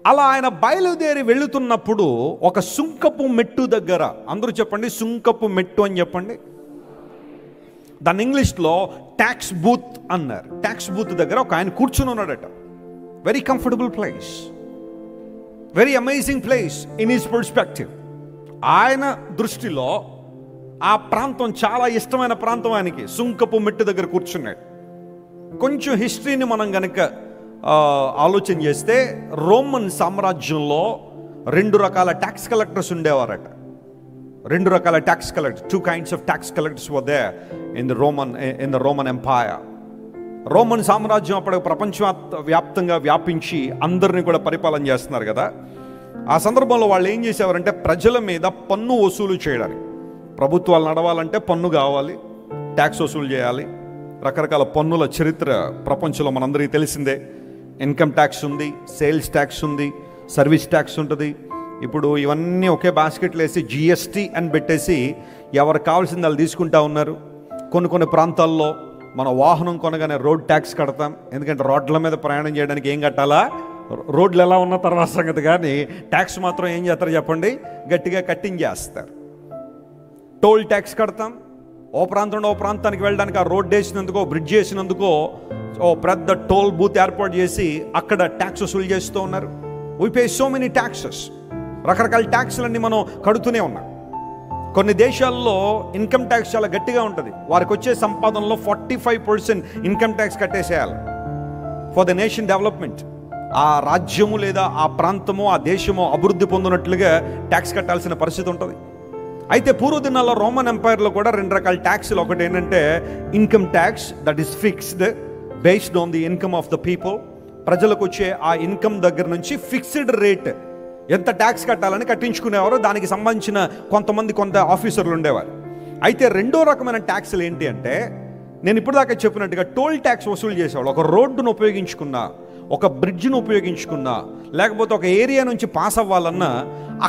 అలా ఆయన బయలుదేరి వెళుతున్నప్పుడు ఒక సుంకపు మెట్టు దగ్గర, అందరూ చెప్పండి సుంకపు మెట్టు అని చెప్పండి. దాని ఇంగ్లీష్లో ట్యాక్స్ బూత్ అన్నారు. ట్యాక్స్ బూత్ దగ్గర ఒక ఆయన కూర్చుని ఉన్నాడట. Very comfortable place, very amazing place in his perspective. ఆయన దృష్టిలో ఆ ప్రాంతం చాలా ఇష్టమైన ప్రాంతం ఆయనకి. సుంకపు మెట్టు దగ్గర కూర్చున్నాడు. కొంచెం హిస్టరీని మనం గనక ఆలోచన చేస్తే, రోమన్ సామ్రాజ్యంలో 2 రకాల ట్యాక్స్ కలెక్టర్స్ ఉండేవారట. 2 రకాల tax collectors, 2 kinds of tax collectors were there in the Roman Empire. Roman సామ్రాజ్యం అప్పుడు ప్రపంచ వ్యాప్తంగా వ్యాపించి అందరినీ కూడా పరిపాలన చేస్తున్నారు కదా. ఆ సందర్భంలో వాళ్ళు ఏం చేసేవారంటే, ప్రజల మీద పన్ను వసూలు చేయడానికి, ప్రభుత్వాలు నడవాలంటే పన్ను కావాలి, ట్యాక్స్ వసూలు చేయాలి. రకరకాల పన్నుల చరిత్ర ప్రపంచంలో మనందరికీ తెలిసిందే. ఇన్కమ్ ట్యాక్స్ ఉంది, సేల్స్ ట్యాక్స్ ఉంది, సర్వీస్ ట్యాక్స్ ఉంటుంది. ఇప్పుడు ఇవన్నీ ఒకే బాస్కెట్లో వేసి జిఎస్టీ అని పెట్టేసి ఎవరికి కావాల్సింది వాళ్ళు తీసుకుంటా ఉన్నారు. కొన్ని ప్రాంతాల్లో మన వాహనం కొనగానే రోడ్ ట్యాక్స్ కడతాం. ఎందుకంటే రోడ్ల మీద ప్రయాణం చేయడానికి ఏం కట్టాలా, రోడ్లు ఎలా ఉన్న తర్వాత సంగతి, కానీ ట్యాక్స్ మాత్రం ఏం చేస్తారు చెప్పండి, గట్టిగా కట్టించేస్తారు. టోల్ ట్యాక్స్ కడతాం. ఓ ప్రాంతం ఓ ప్రాంతానికి వెళ్ళడానికి ఆ రోడ్ వేసినందుకో బ్రిడ్జ్ వేసినందుకో ఓ పెద్ద టోల్ బూత్ ఏర్పాటు చేసి అక్కడ ట్యాక్స్ వసూలు చేస్తూ ఉన్నారు. We pay so many taxes. రకరకాల ట్యాక్స్లన్నీ మనం కడుతూనే ఉన్నాం. కొన్ని దేశాల్లో ఇన్కమ్ ట్యాక్స్ చాలా గట్టిగా ఉంటుంది. వారికి వచ్చే సంపాదనలో 45% ఇన్కమ్ ట్యాక్స్ కట్టేసేయాలి ఫర్ ద నేషన్ డెవలప్మెంట్. ఆ రాజ్యము లేదా ఆ ప్రాంతము ఆ దేశము అభివృద్ధి పొందినట్లుగా ట్యాక్స్ కట్టాల్సిన పరిస్థితి ఉంటుంది. అయితే పూర్వ దినాల్లో రోమన్ ఎంపైర్లో కూడా 2 రకాల ట్యాక్స్లు. ఒకటి ఏంటంటే income tax, that is fixed based on the income of the people. ప్రజలకు వచ్చే ఆ ఇన్కమ్ దగ్గర నుంచి ఫిక్స్డ్ రేట్ ఎంత ట్యాక్స్ కట్టాలని కట్టించుకునేవారు. దానికి సంబంధించిన కొంత ఆఫీసర్లు ఉండేవారు. అయితే రెండో రకమైన ట్యాక్స్లు ఏంటి అంటే, నేను ఇప్పుడు దాకా చెప్పినట్టుగా టోల్ ట్యాక్స్ వసూలు చేసేవాళ్ళు. ఒక రోడ్డును ఉపయోగించుకున్నా, ఒక బ్రిడ్జ్ను ఈయన లేకపోతే ఒక ఏరియా నుంచి పాస్ అవ్వాలన్నా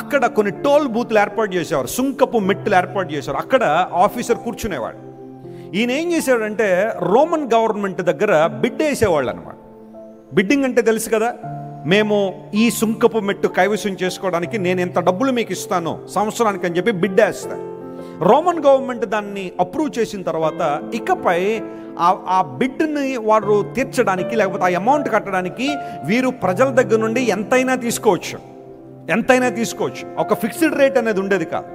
అక్కడ కొన్ని టోల్ బూత్లు ఏర్పాటు చేసేవారు, సుంకపు మెట్టులు ఏర్పాటు చేసేవారు. అక్కడ ఆఫీసర్ కూర్చునేవాడు. ఈయన ఏం చేశాడంటే, రోమన్ గవర్నమెంట్ దగ్గర బిడ్ వేసేవాళ్ళు అనమాట. బిడ్డింగ్ అంటే తెలుసు కదా, మేము ఈ సుంకపు మెట్టు కైవసం చేసుకోవడానికి నేను ఎంత డబ్బులు మీకు ఇస్తాను సంవత్సరానికి అని చెప్పి బిడ్ వేస్తారు. రోమన్ గవర్నమెంట్ దాన్ని అప్రూవ్ చేసిన తర్వాత ఇకపై ఆ బిడ్ని వారు తీర్చడానికి లేకపోతే ఆ అమౌంట్ కట్టడానికి వీరు ప్రజల దగ్గర నుండి ఎంతైనా తీసుకోవచ్చు. ఒక ఫిక్స్డ్ రేట్ అనేది ఉండేది కాదు.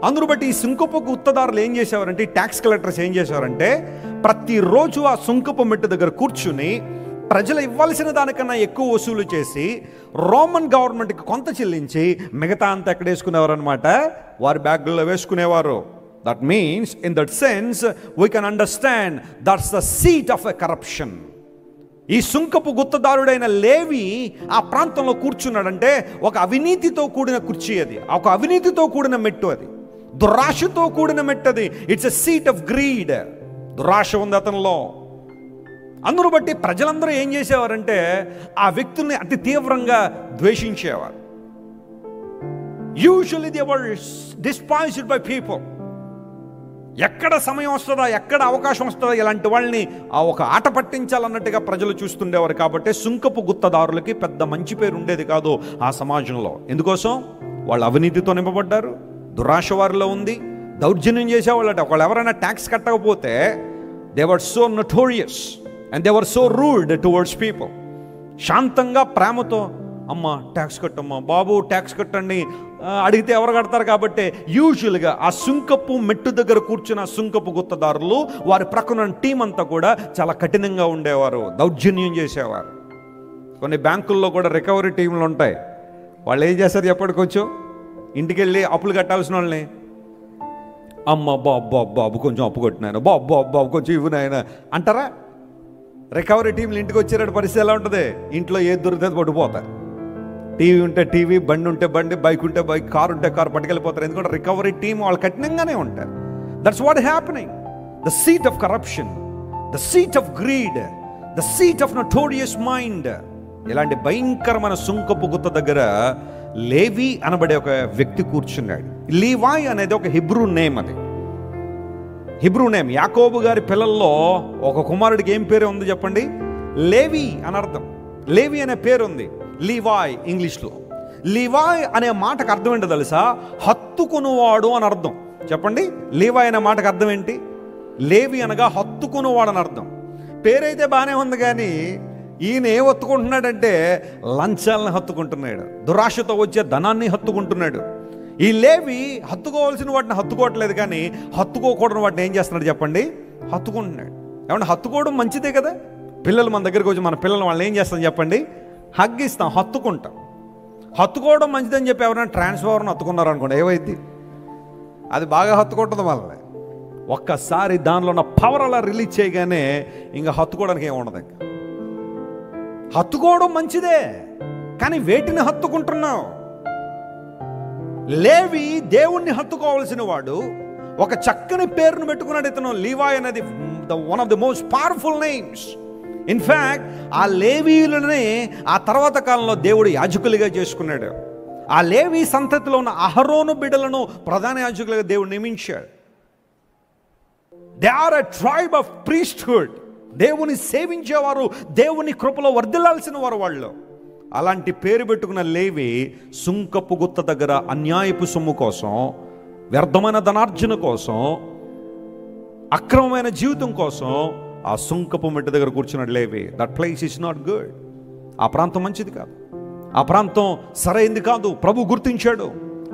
అందును బట్టి ఈ సుంకపు గుత్తదారులు ఏం చేసేవారంటే, ఈ ట్యాక్స్ కలెక్టర్స్ ఏం చేసేవారంటే, ప్రతిరోజు ఆ సుంకపు మెట్టు దగ్గర కూర్చుని ప్రజలు ఇవ్వాల్సిన దానికన్నా ఎక్కువ వసూలు చేసి రోమన్ గవర్నమెంట్కి కొంత చెల్లించి మిగతా అంతా ఎక్కడ వేసుకునేవారు అనమాట, వారి బ్యాగ్లో వేసుకునేవారు. That means, in that sense, we can understand that's the seat of a corruption. ఈ సుంకపు గుత్తదారుడైన లేవి ఆ ప్రాంతంలో కూర్చున్నాడంటే ఒక అవినీతితో కూడిన కుర్చీ అది, ఒక అవినీతితో కూడిన మెట్టు అది, దురాశతో కూడిన మెట్టు అది. It's a seat of greed. దురాశ ఉంది అతనిలో. అందును బట్టి ప్రజలందరూ ఏం చేసేవారంటే ఆ వ్యక్తుల్ని అతి తీవ్రంగా ద్వేషించేవారు. Usually they were despised by people. ఎక్కడ సమయం వస్తుందా, ఎక్కడ అవకాశం వస్తుందా ఇలాంటి వాళ్ళని ఒక ఆట పట్టించాలన్నట్టుగా ప్రజలు చూస్తుండేవారు. కాబట్టి సుంకపు గుత్తదారులకి పెద్ద మంచి పేరు ఉండేది కాదు ఆ సమాజంలో. ఎందుకోసం? వాళ్ళు అవినీతితో నింపబడ్డారు, దురాశ వారిలో ఉంది, దౌర్జన్యం చేసేవాళ్ళట. ఒకళ్ళు ఎవరైనా ట్యాక్స్ కట్టకపోతే they were so notorious and they were so rude towards people. శాంతంగా ప్రేమతో, అమ్మ ట్యాక్స్ కట్టమ్మా, బాబు ట్యాక్స్ కట్టండి అడిగితే ఎవరు కడతారు. కాబట్టి యూజువల్గా ఆ సుంకపు మెట్టు దగ్గర కూర్చున్న సుంకపు గుత్తదారులు వారి ప్రక్కన టీం అంతా కూడా చాలా కఠినంగా ఉండేవారు, దౌర్జన్యం చేసేవారు. కొన్ని బ్యాంకుల్లో కూడా రికవరీ టీంలు ఉంటాయి. వాళ్ళు ఏం చేస్తారు ఎప్పటికొచ్చు, ఇంటికి వెళ్ళి అప్పులు కట్టాల్సిన వాళ్ళని, అమ్మ బాబు కొంచెం అప్పు కొట్టినాయన, బాబు కొంచెం ఇవ్వు నాయన అంటారా? రికవరీ టీంలు ఇంటికి వచ్చేట పరిస్థితి ఎలా ఉంటుంది? ఇంట్లో ఏది దొరికితే పట్టుకుపోతారు. టీవీ ఉంటే టీవీ, బండి ఉంటే బండి, బైక్ ఉంటే బైక్, కారు ఉంటే కారు పట్టుకెళ్ళిపోతారు. ఎందుకంటే రికవరీ టీం వాళ్ళు కఠినంగానే ఉంటారు. That's what happening. The seat of corruption, the seat of greed, the seat of notorious mind. ఇలాంటి భయంకరమైన సుంకపు గుత్త దగ్గర లేవి అనబడే ఒక వ్యక్తి కూర్చున్నాడు. లీవాయ్ అనేది ఒక హిబ్రూ నేమ్. అది హిబ్రూ నేమ్. యాకోబు గారి పిల్లల్లో ఒక కుమారుడికి ఏం పేరు ఉంది చెప్పండి? లేవి అని అర్థం. లేవి అనే పేరు ఉంది. లీవాయ్. ఇంగ్లీష్లో లీవాయ్ అనే మాటకు అర్థం ఏంటో తెలుసా? హత్తుకునువాడు అని అర్థం. చెప్పండి, లీవాయ్ అనే మాటకు అర్థం ఏంటి? లేవి అనగా హత్తుకునువాడు అని అర్థం. పేరైతే బాగానే ఉంది, కానీ ఈయన ఏం హత్తుకుంటున్నాడంటే లంచాలను హత్తుకుంటున్నాడు, దురాశతో వచ్చే ధనాన్ని హత్తుకుంటున్నాడు. ఈ లేవి హత్తుకోవాల్సిన వాటిని హత్తుకోవట్లేదు, కానీ హత్తుకోకూడని వాటిని ఏం చేస్తున్నాడు చెప్పండి? హత్తుకుంటున్నాడు. ఏమన్నా హత్తుకోవడం మంచిదే కదా. పిల్లలు మన దగ్గరికి వచ్చి మన పిల్లలు వాళ్ళని ఏం చేస్తాం చెప్పండి? హగ్గిస్తాం, హత్తుకుంటాం. హత్తుకోవడం మంచిదని చెప్పి ఎవరైనా ట్రాన్స్ఫార్మర్ని హత్తుకున్నారు అనుకోండి, ఏమైంది? అది బాగా హత్తుకుంటుంది వాళ్ళని. ఒక్కసారి దానిలో ఉన్న పవర్ అలా రిలీజ్ చేయగానే ఇంకా హత్తుకోవడానికి ఏముండదు. ఇంకా హత్తుకోవడం మంచిదే, కానీ వేటిని హత్తుకుంటున్నావు? లేవి దేవుణ్ణి హత్తుకోవాల్సిన వాడు. ఒక చక్కని పేరును పెట్టుకున్నాడు ఇతను. లీవాయ్ అనేది one of the most powerful names. In fact ఆ లేవీలనే ఆ తర్వాత కాలంలో దేవుడు యాజకులుగా చేసుకున్నాడు. ఆ లేవి సంతతిలో ఉన్న అహరోను బిడ్డలను ప్రధాన యాజకులుగా దేవుడు నియమించాడు. They are a tribe of priesthood. దేవుని సేవించేవారు, దేవుని కృపలో వర్ధిల్లాల్సిన వారు వాళ్ళు. అలాంటి పేరు పెట్టుకున్న లేవి సుంకపు గుత్త దగ్గర అన్యాయపు సొమ్ము కోసం, వ్యర్థమైన ధనార్జన కోసం, అక్రమమైన జీవితం కోసం ఆ సుంకపు మెట్టు దగ్గర కూర్చున్నాడు Levi. That place is not good. ఆ ప్రాంతం మంచిది కాదు, ఆ ప్రాంతం సరైంది కాదు. ప్రభు గుర్తించాడు.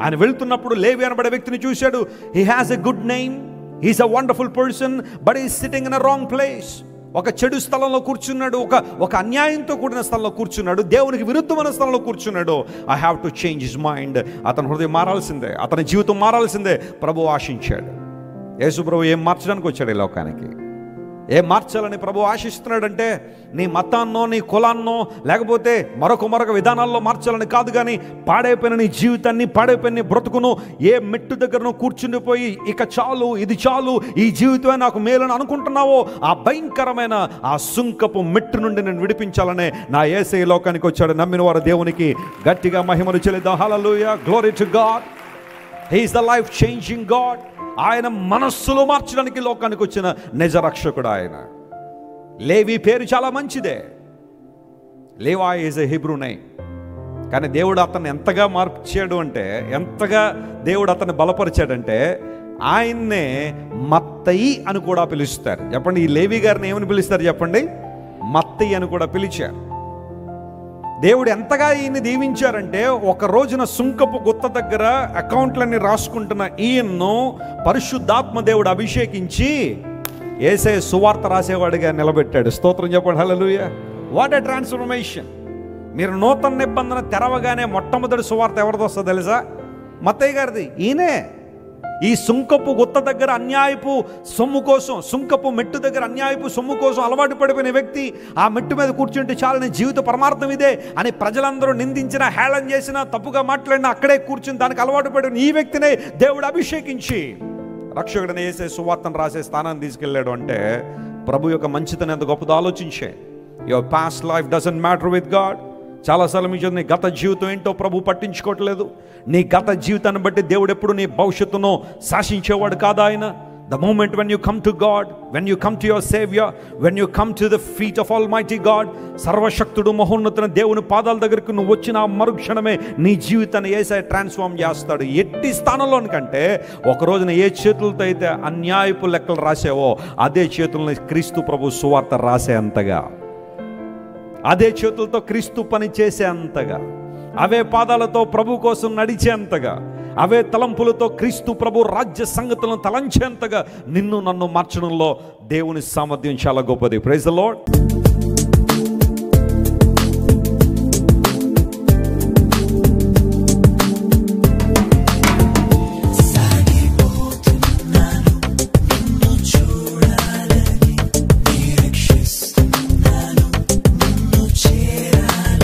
ఆయన వెళ్తున్నప్పుడు లేవి అనబడే వ్యక్తిని చూశాడు. He has a good name, he's a wonderful person, but he sitting in a wrong place. ఒక చెడు స్థలంలో కూర్చున్నాడు, ఒక అన్యాయంతో కూడిన స్థలంలో కూర్చున్నాడు, దేవునికి విరుద్ధమైన స్థలంలో కూర్చున్నాడు. I have to change his mind. అతని హృదయం మారాల్సిందే, అతని జీవితం మారాల్సిందే ప్రభు ఆశించాడు. యేసు ప్రభు ఏం మార్చడానికి వచ్చాడు ఈ లోకానికి? ఏం మార్చాలని ప్రభు ఆశిస్తున్నాడంటే నీ మతాన్నో, నీ కులాన్నో, లేకపోతే మరొక విధానాల్లో మార్చాలని కాదు, కానీ పాడైపోయిన నీ జీవితాన్ని, పాడైపోయిన నీ బ్రతుకును ఏ మెట్టు దగ్గరను కూర్చుండిపోయి ఇక చాలు, ఇది చాలు, ఈ జీవితమే నాకు మేలని అనుకుంటున్నావో ఆ భయంకరమైన ఆ సుంకపు మెట్టు నుండి నేను విడిపించాలనే నా యేసయ్య లోకానికి వచ్చాడు. నమ్మిన వారు దేవునికి గట్టిగా మహిమను చెల్లిద్దాం. Hallelujah, glory to God. He is the life changing God. ఆయన మనస్సులో మార్చడానికి లోకానికి వచ్చిన నిజ రక్షకుడు ఆయన. లేవి పేరు చాలా మంచిదే. లేవాయ్ ఈజ్ ఎ హీబ్రూ నేమ్. కానీ దేవుడు అతన్ని ఎంతగా మార్చాడు అంటే, ఎంతగా దేవుడు అతన్ని బలపరిచాడంటే ఆయన్నే మత్తయి అని కూడా పిలుస్తారు. చెప్పండి, ఈ లేవి గారిని ఏమని పిలుస్తారు చెప్పండి? మత్తయి అని కూడా పిలిచారు. దేవుడు ఎంతగా ఈయన్ని దీవించారంటే, ఒక రోజున సుంకపు గుత్త దగ్గర అకౌంట్లన్నీ రాసుకుంటున్న ఈయన్ను పరిశుద్ధాత్మ దేవుడు అభిషేకించి యేసయ్య సువార్త రాసేవాడిగా నిలబెట్టాడు. స్తోత్రం చెప్పండి, హల్లెలూయా. What a transformation. మీరు నూతన నిబంధన తెరవగానే మొట్టమొదటి సువార్త ఎవరిది వస్తుందో తెలుసా? మత్తయి గారిది. ఈయనే ఈ సుంకపు గుత్త దగ్గర అన్యాయపు సొమ్ము కోసం, సుంకపు మెట్టు దగ్గర అన్యాయపు సొమ్ము కోసం అలవాటు పడిపోయిన వ్యక్తి, ఆ మెట్టు మీద కూర్చుంటే చాలని జీవిత పరమార్థం ఇదే అని ప్రజలందరూ నిందించిన, హేళన చేసిన, తప్పుగా మాట్లాడిన అక్కడే కూర్చుని దానికి అలవాటు పడిన ఈ వ్యక్తినే దేవుడు అభిషేకించి రక్షకుడిని యేసే సువార్తను రాసే స్థానాన్ని తీసుకెళ్ళాడు. అంటే ప్రభు యొక్క మంచితనం ఎంత గొప్పదో ఆలోచించే. Your past life doesn't matter with God. చాలాసార్లు మీ నీ గత జీవితం ఏంటో ప్రభు పట్టించుకోవట్లేదు. నీ గత జీవితాన్ని బట్టి దేవుడు ఎప్పుడు నీ భవిష్యత్తును శాసించేవాడు కాదు ఆయన. The moment when you come to God, when you come to your saviour, when you come to the feet of almighty God, సర్వశక్తుడు మహోన్నతుని దేవుని పాదాల దగ్గరికి నువ్వు వచ్చిన మరుక్షణమే నీ జీవితాన్ని యేసయ్య ట్రాన్స్ఫార్మ్ చేస్తాడు. ఎట్టి స్థానంలోనికంటే ఒక రోజున ఏ చేతులతో అయితే అన్యాయపు లెక్కలు రాసావో అదే చేతులని క్రీస్తు ప్రభు సువార్త రాసే అంతగా, అదే చేతులతో క్రీస్తు పని చేసే అంతగా, అవే పాదాలతో ప్రభు కోసం నడిచేంతగా, అవే తలంపులతో క్రీస్తు ప్రభు రాజ్య సంగతులను తలంచేంతగా నిన్ను నన్ను మార్చడంలో దేవుని సామర్థ్యం చాలా గొప్పది. Praise the lord.